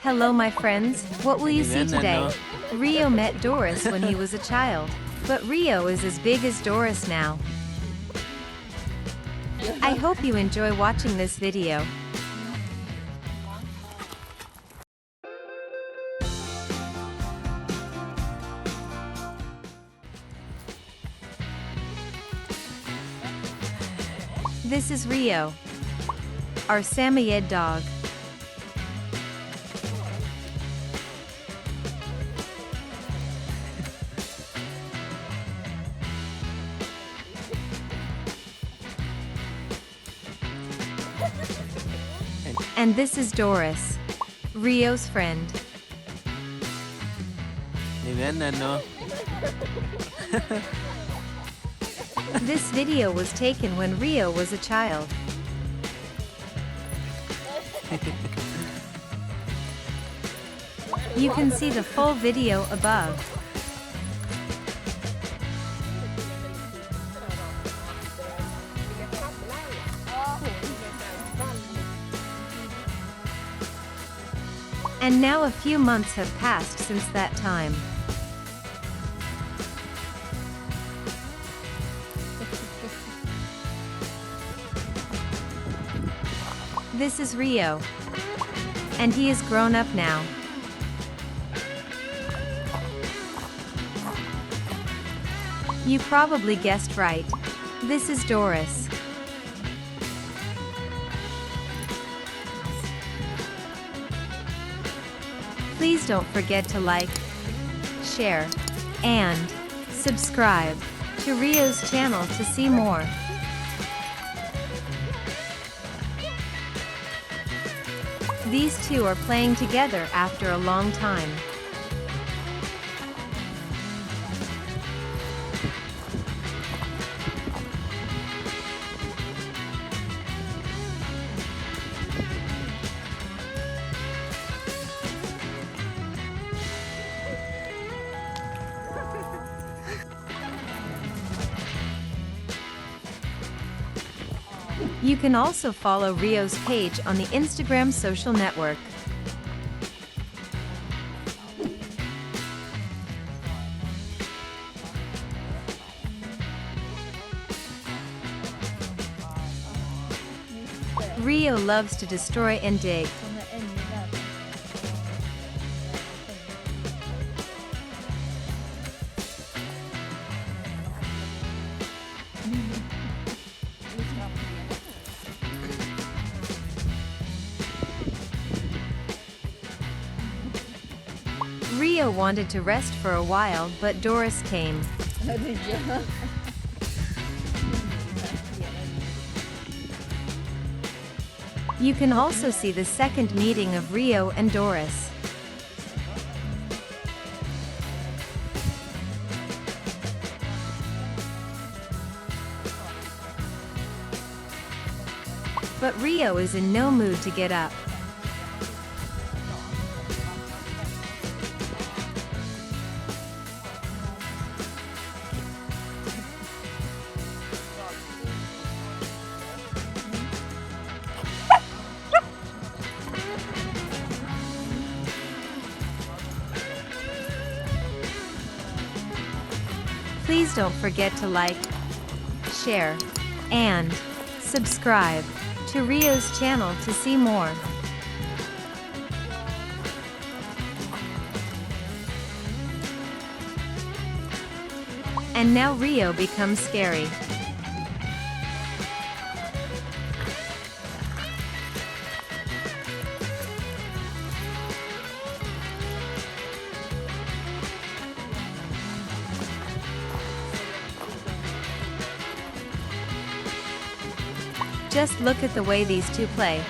Hello my friends, what will you see today? Rio met Doris when he was a child, but Rio is as big as Doris now. I hope you enjoy watching this video. This is Rio, our Samoyed dog. And this is Doris, Rio's friend. This video was taken when Rio was a child. You can see the full video above. And now a few months have passed since that time. This is Rio, and he is grown up now. You probably guessed right. This is Doris. Please don't forget to like, share, and subscribe to Rio's channel to see more. These two are playing together after a long time. You can also follow Rio's page on the Instagram social network. Rio loves to destroy and dig. Rio wanted to rest for a while, but Doris came. You can also see the second meeting of Rio and Doris. But Rio is in no mood to get up. Please don't forget to like, share, and subscribe to Rio's channel to see more. And now Rio becomes scary. Just look at the way these two play.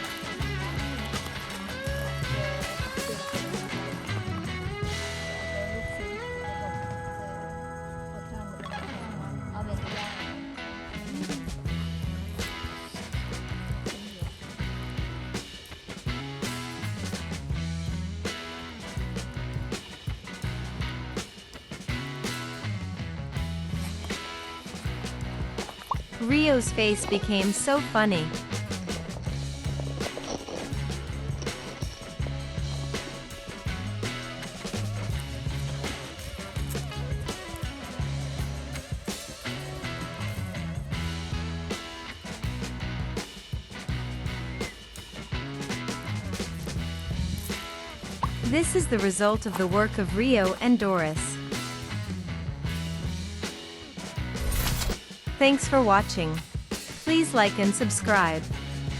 Rio's face became so funny. This is the result of the work of Rio and Doris. Thanks for watching. Please like and subscribe.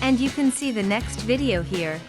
And you can see the next video here.